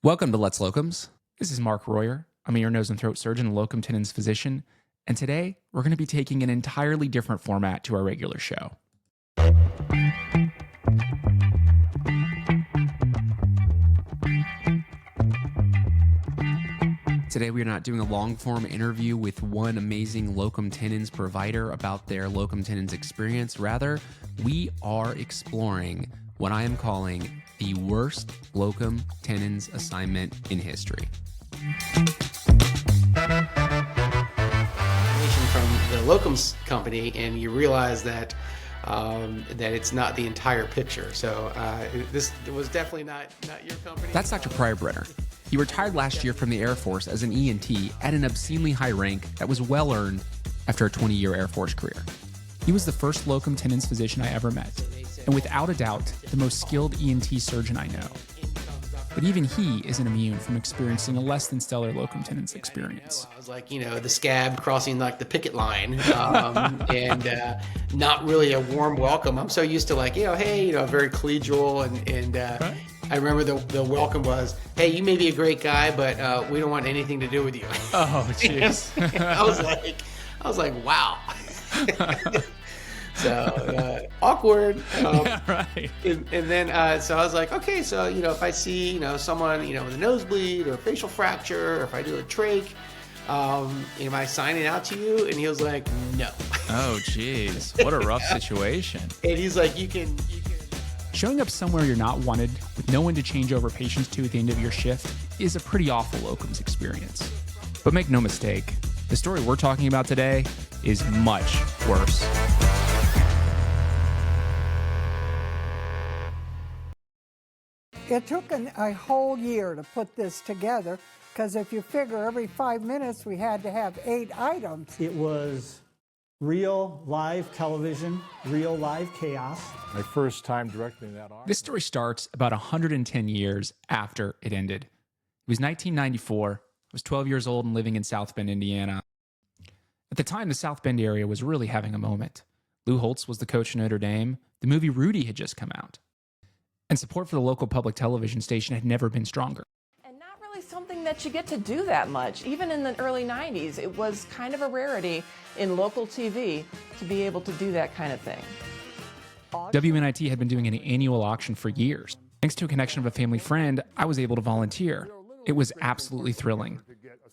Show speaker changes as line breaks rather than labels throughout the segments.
Welcome to Let's Locums. This is Mark Royer. I'm a ear, nose, and throat surgeon and locum tenens physician, and today we're going to be taking an entirely different format to our regular show. Today we are not doing a long-form interview with one amazing locum tenens provider about their locum tenens experience. Rather, we are exploring what I am calling the worst locum tenens assignment in history.
From the Locums company, and you realize that it's not the entire picture. So this was definitely not your company.
That's Dr. Pryor Brenner. He retired last year from the Air Force as an ENT at an obscenely high rank that was well earned after a 20-year Air Force career. He was the first locum tenens physician I ever met, and without a doubt, the most skilled ENT surgeon I know. But even he isn't immune from experiencing a less than stellar locum tenens experience.
I was like, the scab crossing like the picket line, and not really a warm welcome. I'm so used to hey, very collegial, and right. I remember the welcome was, hey, you may be a great guy, but we don't want anything to do with you.
Oh, jeez.
I was like, wow. So awkward.
Yeah, right.
And then so I was like, okay, so if I see someone with a nosebleed or a facial fracture, or if I do a trach, am I signing out to you? And he was like, no.
Oh, jeez, what a rough situation.
And he's like, you can.
Showing up somewhere you're not wanted with no one to change over patients to at the end of your shift is a pretty awful locums experience. But make no mistake, the story we're talking about today is much worse.
It took a whole year to put this together, because if you figure every 5 minutes we had to have 8 items.
It was real live television, real live chaos.
My first time directing that arc.
This story starts about 110 years after it ended. It was 1994. I was 12 years old and living in South Bend, Indiana. At the time, the South Bend area was really having a moment. Lou Holtz was the coach of Notre Dame. The movie Rudy had just come out. And support for the local public television station had never been stronger.
And not really something that you get to do that much. Even in the early 90s, it was kind of a rarity in local TV to be able to do that kind of thing.
WNIT had been doing an annual auction for years. Thanks to a connection of a family friend, I was able to volunteer. It was absolutely thrilling.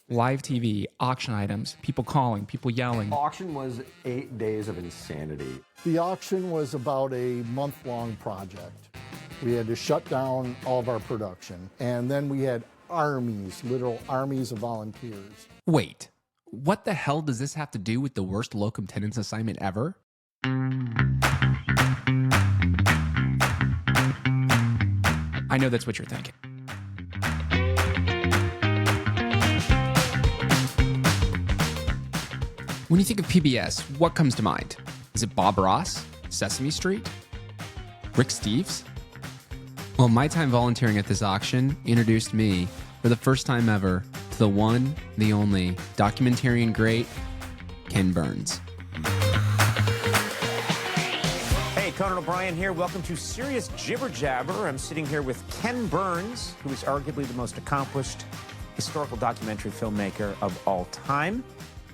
Live TV, auction items, people calling, people yelling.
Auction was 8 days of insanity.
The auction was about a month-long project. We had to shut down all of our production, and then we had armies, literal armies of volunteers.
Wait, what the hell does this have to do with the worst locum tenens assignment ever? I know that's what you're thinking. When you think of PBS, what comes to mind? Is it Bob Ross? Sesame Street? Rick Steves? Well, my time volunteering at this auction introduced me, for the first time ever, to the one, the only, documentarian great, Ken Burns.
Hey, Conan O'Brien here. Welcome to Serious Jibber Jabber. I'm sitting here with Ken Burns, who is arguably the most accomplished historical documentary filmmaker of all time.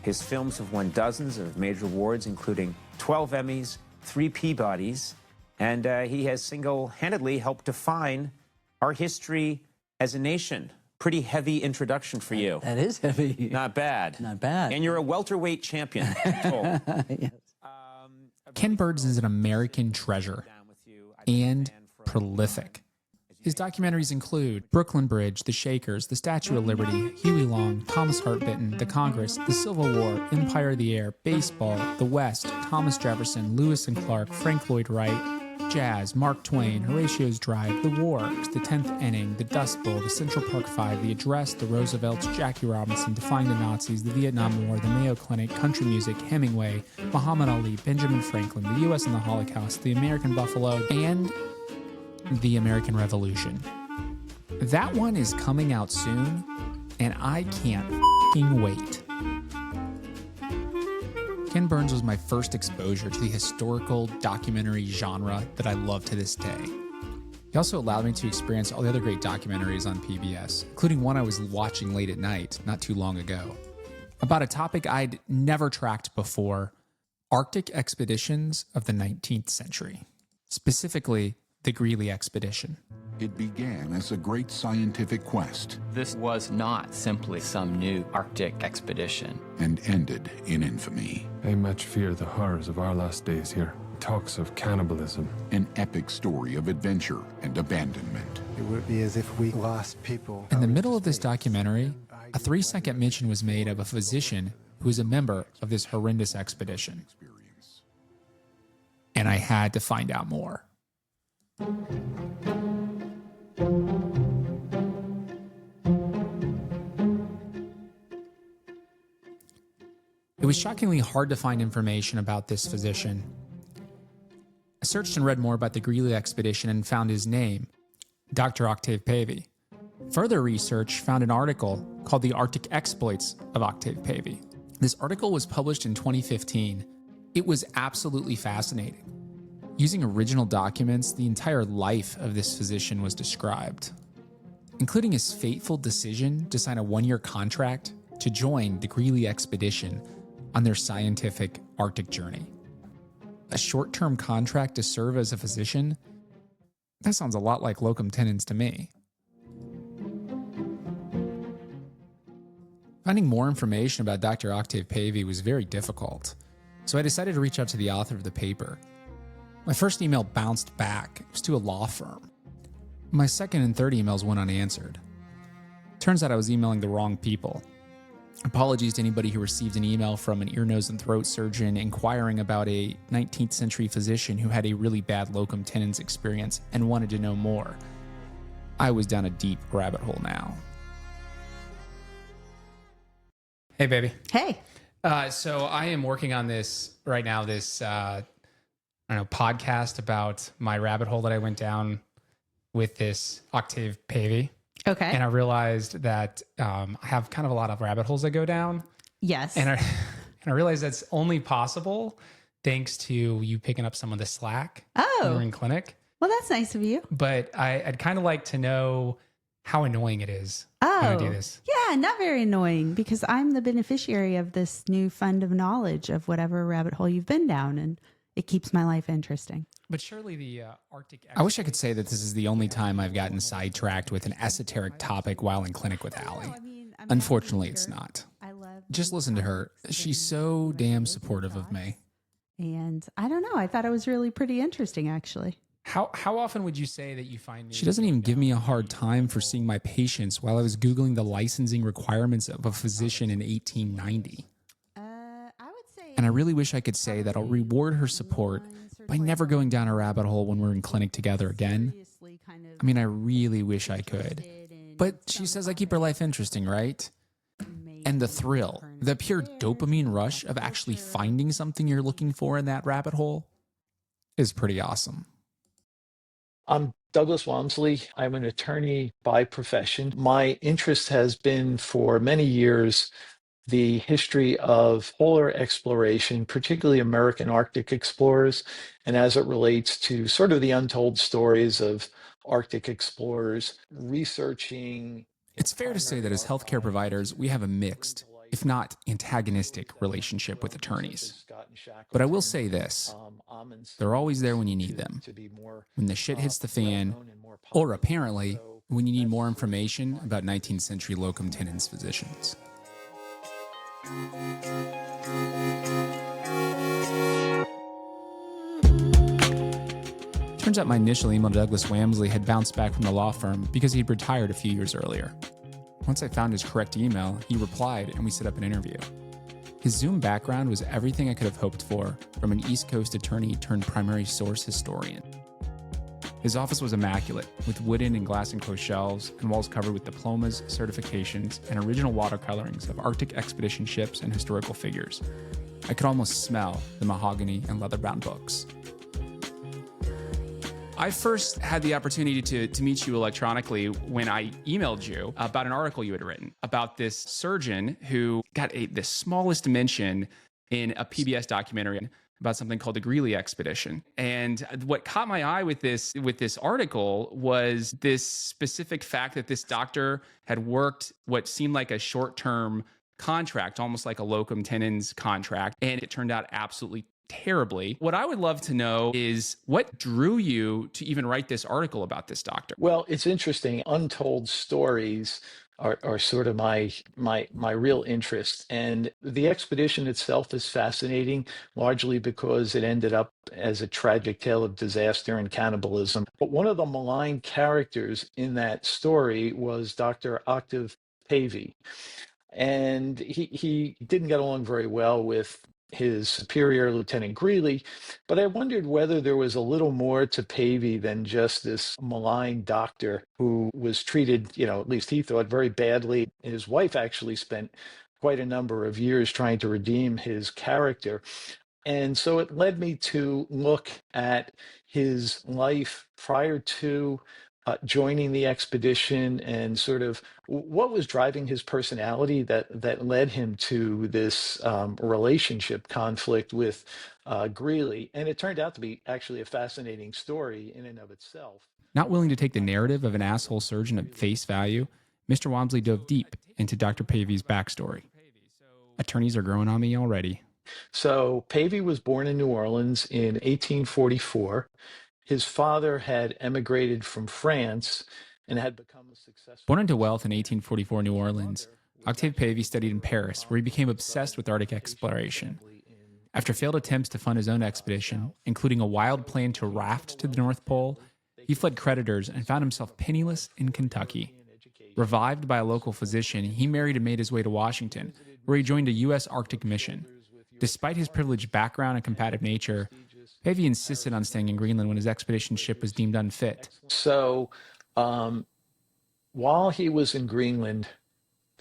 His films have won dozens of major awards, including 12 Emmys, 3 Peabodys, and he has single-handedly helped define our history as a nation. Pretty heavy introduction for you.
That is heavy.
Not bad.
Not bad.
And you're a welterweight champion. Oh.
Yes.
Ken Burns is an American treasure and prolific. His documentaries include Brooklyn Bridge, The Shakers, The Statue of Liberty, Huey Long, Thomas Hart Benton, The Congress, The Civil War, Empire of the Air, Baseball, The West, Thomas Jefferson, Lewis and Clark, Frank Lloyd Wright, Jazz, Mark Twain, Horatio's Drive, The Wargs, The 10th Inning, The Dust Bowl, The Central Park Five, The Address, The Roosevelts, Jackie Robinson, Defying the Nazis, The Vietnam War, The Mayo Clinic, Country Music, Hemingway, Muhammad Ali, Benjamin Franklin, The U.S. and the Holocaust, The American Buffalo, and The American Revolution. That one is coming out soon, and I can't f***ing wait. Ken Burns was my first exposure to the historical documentary genre that I love to this day. He also allowed me to experience all the other great documentaries on PBS, including one I was watching late at night not too long ago, about a topic I'd never tracked before: Arctic expeditions of the 19th century, specifically the Greely expedition.
It began as a great scientific quest
This was not simply some new Arctic expedition.
and ended in infamy.
I much fear the horrors of our last days here. Talks of cannibalism.
An epic story of adventure and abandonment.
It would be as if we lost people.
In the middle of this documentary, a 3-second mention was made of a physician who was a member of this horrendous expedition. And I had to find out more. It was shockingly hard to find information about this physician. I searched and read more about the Greely expedition and found his name, Dr. Octave Pavey. Further research found an article called The Arctic Exploits of Octave Pavey. This article was published in 2015. It was absolutely fascinating. Using original documents, the entire life of this physician was described, including his fateful decision to sign a 1-year contract to join the Greely expedition on their scientific Arctic journey. A short-term contract to serve as a physician? That sounds a lot like locum tenens to me. Finding more information about Dr. Octave Pavey was very difficult, so I decided to reach out to the author of the paper. My first email bounced back. It was to a law firm. My second and third emails went unanswered. Turns out I was emailing the wrong people. Apologies to anybody who received an email from an ear, nose, and throat surgeon inquiring about a 19th century physician who had a really bad locum tenens experience and wanted to know more. I was down a deep rabbit hole now. Hey, baby.
Hey.
So I am working on this right now, this podcast about my rabbit hole that I went down with this Octave Pavey.
Okay.
And I realized that I have kind of a lot of rabbit holes I go down.
Yes.
And I realized that's only possible thanks to you picking up some of the slack when we're in clinic.
Well, that's nice of you.
But I'd kind of like to know how annoying it is when I do this.
Yeah, not very annoying because I'm the beneficiary of this new fund of knowledge of whatever rabbit hole you've been down, and it keeps my life interesting.
But surely the Arctic... I wish I could say that this is the only time I've gotten sidetracked with an esoteric topic while in clinic with Allie. Unfortunately, it's not. Just listen to her. She's so damn supportive of me.
And I don't know. I thought it was really pretty interesting, actually.
How often would you say that you find... She doesn't even give me a hard time for seeing my patients while I was Googling the licensing requirements of a physician in 1890. And I really wish I could say that I'll reward her support by never going down a rabbit hole when we're in clinic together again. I mean, I really wish I could. But she says I keep her life interesting, right? And the thrill, the pure dopamine rush of actually finding something you're looking for in that rabbit hole is pretty awesome.
I'm Douglas Wamsley. I'm an attorney by profession. My interest has been for many years the history of polar exploration, particularly American Arctic explorers, and as it relates to sort of the untold stories of Arctic explorers, researching.
It's fair to say that as healthcare providers, we have a mixed, if not antagonistic, relationship with attorneys. But I will say this, they're always there when you need them. When the shit hits the fan, or apparently, when you need more information about 19th century locum tenens physicians. Turns out my initial email to Douglas Wamsley had bounced back from the law firm because he'd retired a few years earlier. Once I found his correct email, he replied and we set up an interview. His Zoom background was everything I could have hoped for from an East Coast attorney turned primary source historian. His office was immaculate, with wooden and glass enclosed shelves and walls covered with diplomas, certifications, and original watercolorings of Arctic expedition ships and historical figures. I could almost smell the mahogany and leather-bound books. I first had the opportunity to meet you electronically when I emailed you about an article you had written about this surgeon who got the smallest mention in a PBS documentary. about something called the Greeley expedition. And what caught my eye with this article was this specific fact that this doctor had worked what seemed like a short-term contract, almost like a locum tenens contract, and it turned out absolutely terribly. What I would love to know is what drew you to even write this article about this doctor?
Well, it's interesting. Untold stories are sort of my real interest. And the expedition itself is fascinating, largely because it ended up as a tragic tale of disaster and cannibalism. But one of the maligned characters in that story was Dr. Octave Pavey. And he didn't get along very well with his superior, Lieutenant Greeley, but I wondered whether there was a little more to Pavey than just this malign doctor who was treated, at least he thought, very badly. His wife actually spent quite a number of years trying to redeem his character. And so it led me to look at his life prior to joining the expedition and sort of what was driving his personality that led him to this relationship conflict with Greeley. And it turned out to be actually a fascinating story in and of itself.
Not willing to take the narrative of an asshole surgeon at face value, Mr. Wamsley dove deep into Dr. Pavey's backstory. Attorneys are growing on me already.
So Pavey was born in New Orleans in 1844. His father had emigrated from France and had become a successful...
Born into wealth in 1844 New Orleans, Octave Pavey studied in Paris, where he became obsessed with Arctic exploration. After failed attempts to fund his own expedition, including a wild plan to raft to the North Pole, he fled creditors and found himself penniless in Kentucky. Revived by a local physician, he married and made his way to Washington, where he joined a U.S. Arctic mission. Despite his privileged background and combative nature, Pavey insisted on staying in Greenland when his expedition ship was deemed unfit.
So while he was in Greenland,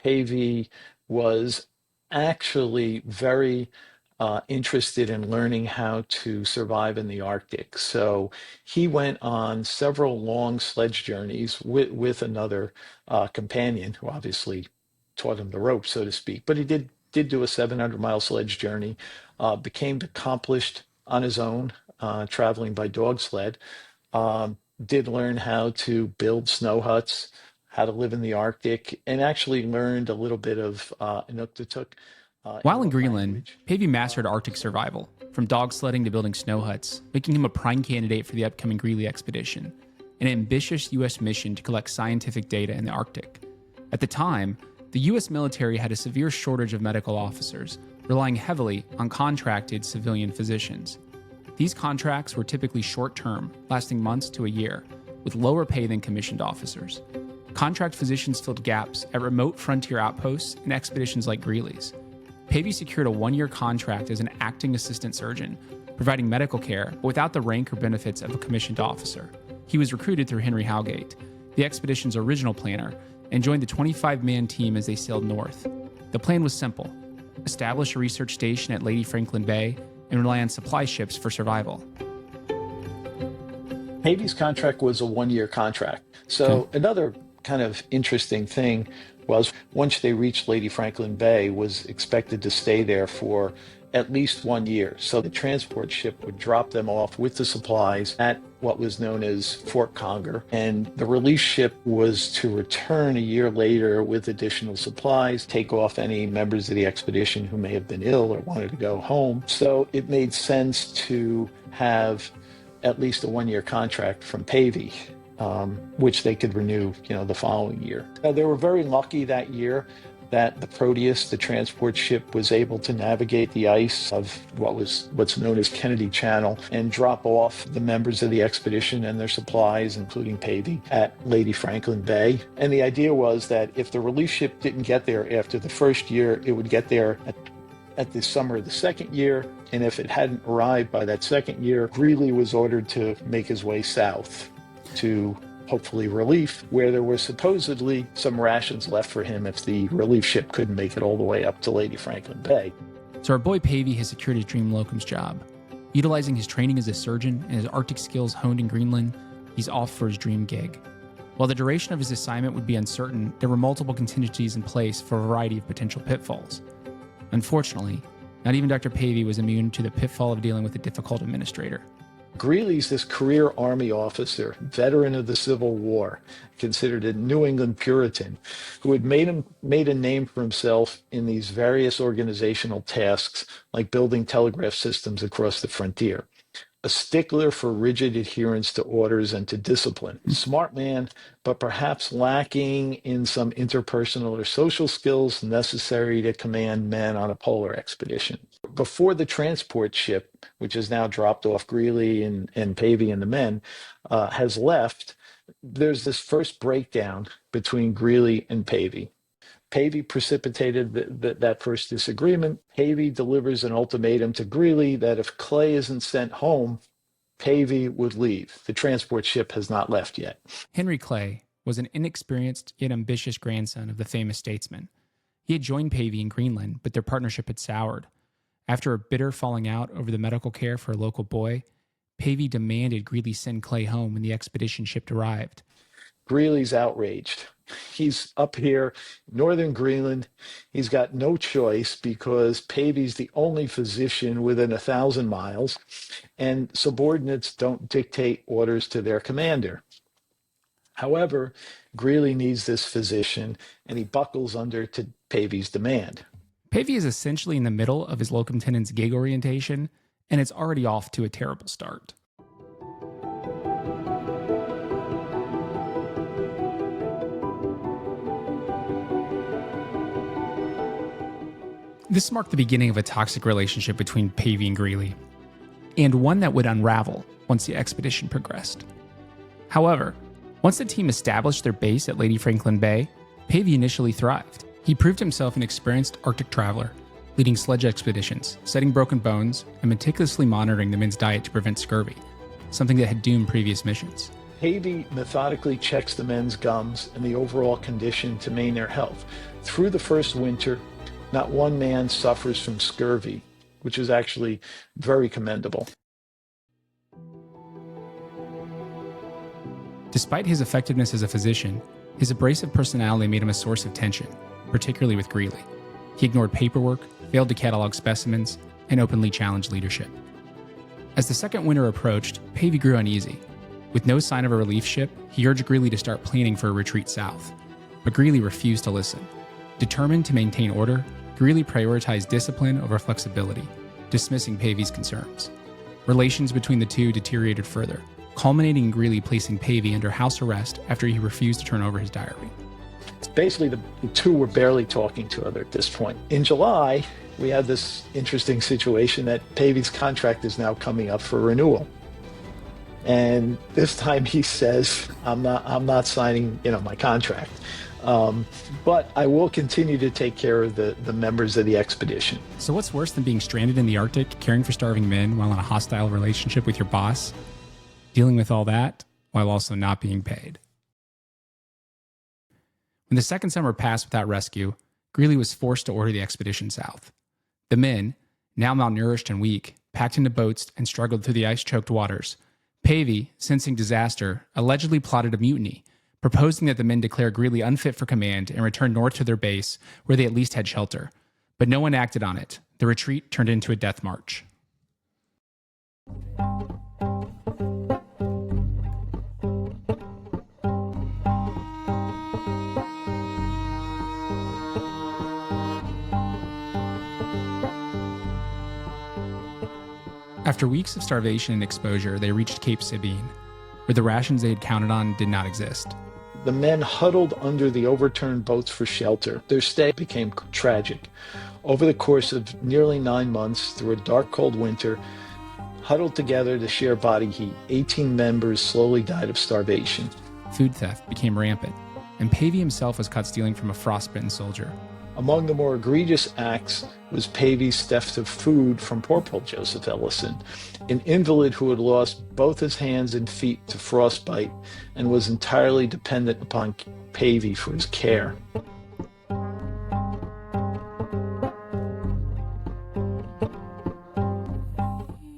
Pavey was actually very interested in learning how to survive in the Arctic. So he went on several long sledge journeys with another companion who obviously taught him the ropes, so to speak. But he did do a 700-mile sledge journey, became accomplished on his own, traveling by dog sled, did learn how to build snow huts, how to live in the Arctic, and actually learned a little bit of Inuktitut.
While in Greenland, Pavey mastered Arctic survival, from dog sledding to building snow huts, making him a prime candidate for the upcoming Greeley expedition, an ambitious U.S. mission to collect scientific data in the Arctic. At the time, the U.S. military had a severe shortage of medical officers, relying heavily on contracted civilian physicians. These contracts were typically short-term, lasting months to a year, with lower pay than commissioned officers. Contract physicians filled gaps at remote frontier outposts and expeditions like Greeley's. Pavey secured a one-year contract as an acting assistant surgeon, providing medical care, but without the rank or benefits of a commissioned officer. He was recruited through Henry Howgate, the expedition's original planner, and joined the 25-man team as they sailed north. The plan was simple: establish a research station at Lady Franklin Bay and rely on supply ships for survival.
Pavey's contract was a one-year contract. So another kind of interesting thing was once they reached Lady Franklin Bay, was expected to stay there for at least 1 year. So the transport ship would drop them off with the supplies at what was known as Fort Conger. And the relief ship was to return a year later with additional supplies, take off any members of the expedition who may have been ill or wanted to go home. So it made sense to have at least a one-year contract from Pavey, which they could renew, the following year. They were very lucky that year that the Proteus, the transport ship, was able to navigate the ice of what's known as Kennedy Channel and drop off the members of the expedition and their supplies, including Pavey, at Lady Franklin Bay. And the idea was that if the relief ship didn't get there after the first year, it would get there at the summer of the second year. And if it hadn't arrived by that second year, Greeley was ordered to make his way south to hopefully relief, where there were supposedly some rations left for him if the relief ship couldn't make it all the way up to Lady Franklin Bay.
So our boy Pavey has secured his dream locums job. Utilizing his training as a surgeon and his Arctic skills honed in Greenland, he's off for his dream gig. While the duration of his assignment would be uncertain, there were multiple contingencies in place for a variety of potential pitfalls. Unfortunately, Not even Dr. Pavey was immune to the pitfall of dealing with a difficult administrator.
Greeley's this career Army officer, veteran of the Civil War, considered a New England Puritan, who had made a name for himself in these various organizational tasks, like building telegraph systems across the frontier. A stickler for rigid adherence to orders and to discipline. Smart man, but perhaps lacking in some interpersonal or social skills necessary to command men on a polar expedition. Before the transport ship, which has now dropped off Greeley and Pavey and the men, has left, there's this first breakdown between Greeley and Pavey. Pavey precipitated that first disagreement. Pavey delivers an ultimatum to Greeley that if Clay isn't sent home, Pavey would leave. The transport ship has not left yet.
Henry Clay was an inexperienced yet ambitious grandson of the famous statesman. He had joined Pavey in Greenland, but their partnership had soured. After a bitter falling out over the medical care for a local boy, Pavey demanded Greeley send Clay home when the expedition ship arrived.
Greeley's outraged. He's up here, northern Greenland. He's got no choice because Pavey's the only physician within 1,000 miles, and subordinates don't dictate orders to their commander. However, Greeley needs this physician, and he buckles under to Pavey's demand.
Pavey is essentially in the middle of his locum tenens gig orientation, and it's already off to a terrible start. This marked the beginning of a toxic relationship between Pavey and Greeley, and one that would unravel once the expedition progressed. However, once the team established their base at Lady Franklin Bay, Pavey initially thrived. He proved himself an experienced Arctic traveler, leading sledge expeditions, setting broken bones, and meticulously monitoring the men's diet to prevent scurvy, something that had doomed previous missions.
Pavey methodically checks the men's gums and the overall condition to maintain their health. Through the first winter, not one man suffers from scurvy, which is actually very commendable.
Despite his effectiveness as a physician, his abrasive personality made him a source of tension, particularly with Greeley. He ignored paperwork, failed to catalog specimens, and openly challenged leadership. As the second winter approached, Pavey grew uneasy. With no sign of a relief ship, he urged Greeley to start planning for a retreat south. But Greeley refused to listen. Determined to maintain order, Greeley prioritized discipline over flexibility, dismissing Pavey's concerns. Relations between the two deteriorated further, culminating in Greeley placing Pavey under house arrest after he refused to turn over his diary.
Basically, the two were barely talking to each other at this point. In July, we had this interesting situation that Pavey's contract is now coming up for renewal. And this time he says, I'm not signing, my contract. But I will continue to take care of the members of the expedition.
So what's worse than being stranded in the Arctic, caring for starving men while in a hostile relationship with your boss? Dealing with all that while also not being paid. When the second summer passed without rescue, Greeley was forced to order the expedition south. The men, now malnourished and weak, packed into boats and struggled through the ice-choked waters. Pavey, sensing disaster, allegedly plotted a mutiny, proposing that the men declare Greeley unfit for command and return north to their base, where they at least had shelter. But no one acted on it. The retreat turned into a death march. After weeks of starvation and exposure, they reached Cape Sabine, where the rations they had counted on did not exist.
The men huddled under the overturned boats for shelter. Their stay became tragic. Over the course of nearly 9 months, through a dark, cold winter, huddled together to share body heat, 18 members slowly died of starvation.
Food theft became rampant, and Pavey himself was caught stealing from a frostbitten soldier.
Among the more egregious acts was Pavey's theft of food from poor Joseph Allison, an invalid who had lost both his hands and feet to frostbite and was entirely dependent upon Pavey for his care.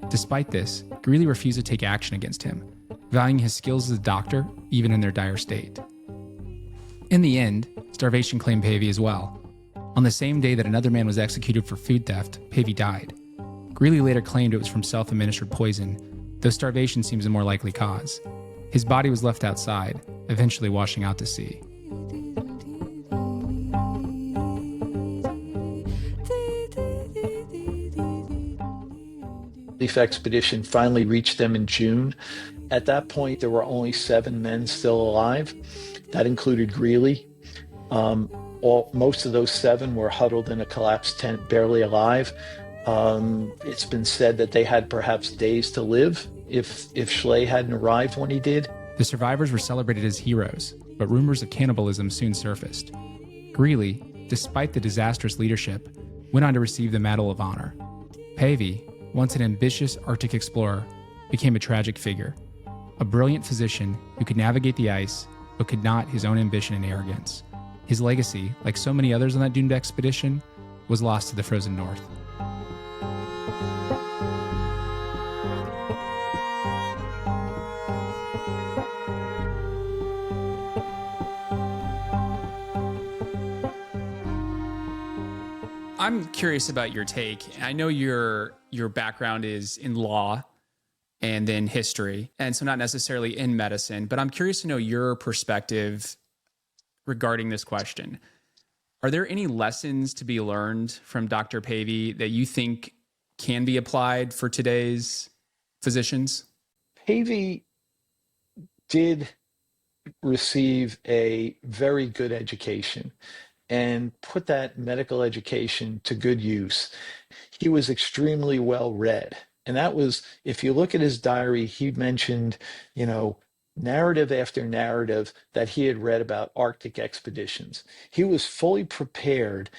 Despite this, Greeley refused to take action against him, valuing his skills as a doctor even in their dire state. In the end, starvation claimed Pavey as well. On the same day that another man was executed for food theft, Pavey died. Greeley later claimed it was from self-administered poison, though starvation seems a more likely cause. His body was left outside, eventually washing out to sea.
Relief expedition finally reached them in June. At that point, there were only 7 men still alive. That included Greeley. Most of those 7 were huddled in a collapsed tent, barely alive. It's been said that they had perhaps days to live if Schley hadn't arrived when he did.
The survivors were celebrated as heroes, but rumors of cannibalism soon surfaced. Greeley, despite the disastrous leadership, went on to receive the Medal of Honor. Pavey, once an ambitious Arctic explorer, became a tragic figure. A brilliant physician who could navigate the ice, but could not his own ambition and arrogance. His legacy, like so many others on that doomed expedition, was lost to the frozen north. I'm curious about your take. I know your background is in law and then history, and so not necessarily in medicine, but I'm curious to know your perspective regarding this question. Are there any lessons to be learned from Dr. Pavey that you think can be applied for today's physicians?
Pavey did receive a very good education and put that medical education to good use. He was extremely well read. And that was, if you look at his diary, he mentioned, narrative after narrative that he had read about Arctic expeditions. He was fully prepared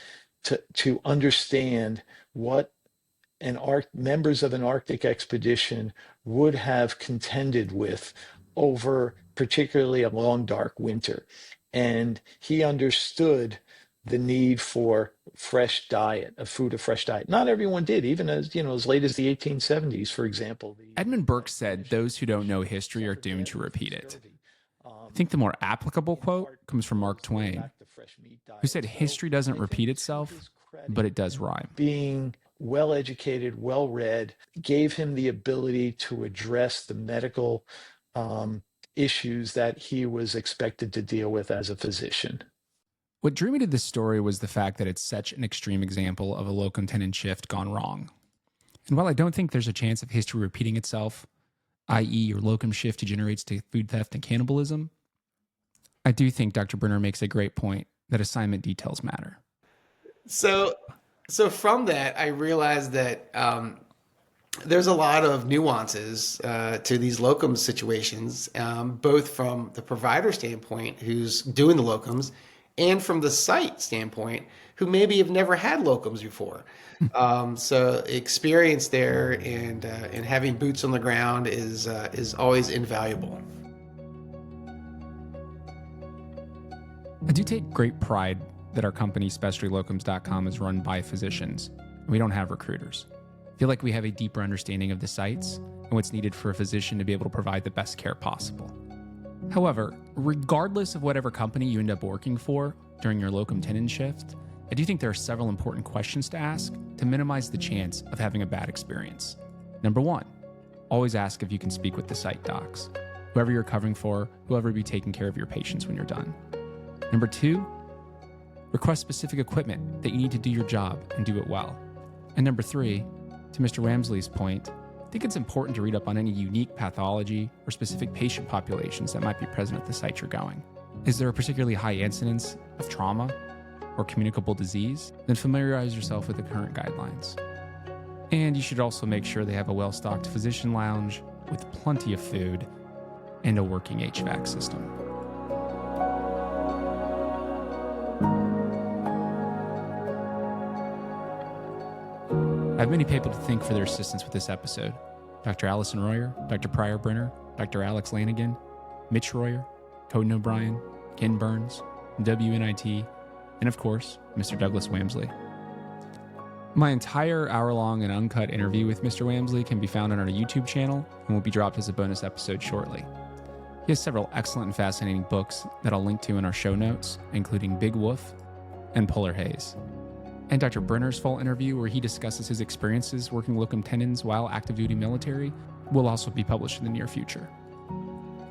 to understand what members of an Arctic expedition would have contended with over particularly a long, dark winter. And he understood the need for fresh diet, a fresh diet. Not everyone did, even as late as the 1870s, for example.
Edmund Burke said, "Those who don't know history are doomed to repeat it." I think the more applicable quote comes from Mark Twain, who said, "History doesn't repeat itself, but it does rhyme."
Being well-educated, well-read, gave him the ability to address the medical issues that he was expected to deal with as a physician.
What drew me to this story was the fact that it's such an extreme example of a locum tenens shift gone wrong. And while I don't think there's a chance of history repeating itself, i.e. your locum shift degenerates to food theft and cannibalism, I do think Dr. Brenner makes a great point that assignment details matter.
So from that, I realized that there's a lot of nuances to these locum situations, both from the provider standpoint, who's doing the locums, and from the site standpoint, who maybe have never had locums before. So experience there and having boots on the ground is always invaluable.
I do take great pride that our company, specialtylocums.com, is run by physicians. We don't have recruiters. I feel like we have a deeper understanding of the sites and what's needed for a physician to be able to provide the best care possible. However, regardless of whatever company you end up working for during your locum tenens shift, I do think there are several important questions to ask to minimize the chance of having a bad experience. Number 1, always ask if you can speak with the site docs, whoever you're covering for, whoever will be taking care of your patients when you're done. Number 2, request specific equipment that you need to do your job and do it well. And number 3, to Mr. Wamsley's point, I think it's important to read up on any unique pathology or specific patient populations that might be present at the site you're going. Is there a particularly high incidence of trauma or communicable disease? Then familiarize yourself with the current guidelines. And you should also make sure they have a well-stocked physician lounge with plenty of food and a working HVAC system. I have many people to thank for their assistance with this episode. Dr. Allison Royer, Dr. Pryor Brenner, Dr. Alex Lanigan, Mitch Royer, Conan O'Brien, Ken Burns, WNIT, and of course, Mr. Douglas Wamsley. My entire hour-long and uncut interview with Mr. Wamsley can be found on our YouTube channel and will be dropped as a bonus episode shortly. He has several excellent and fascinating books that I'll link to in our show notes, including Big Wolf and Polar Haze. And Dr. Brenner's full interview, where he discusses his experiences working locum tenens while active duty military, will also be published in the near future.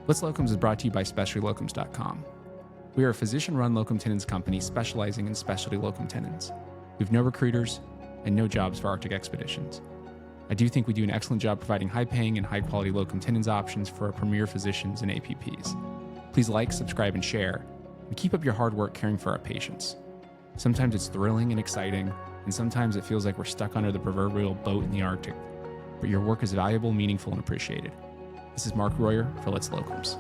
Let's Locums is brought to you by SpecialtyLocums.com. We are a physician-run locum tenens company specializing in specialty locum tenens. We have no recruiters and no jobs for Arctic expeditions. I do think we do an excellent job providing high-paying and high-quality locum tenens options for our premier physicians and APPs. Please like, subscribe, and share, and keep up your hard work caring for our patients. Sometimes it's thrilling and exciting, and sometimes it feels like we're stuck under the proverbial boat in the Arctic. But your work is valuable, meaningful, and appreciated. This is Mark Royer for Let's Locums.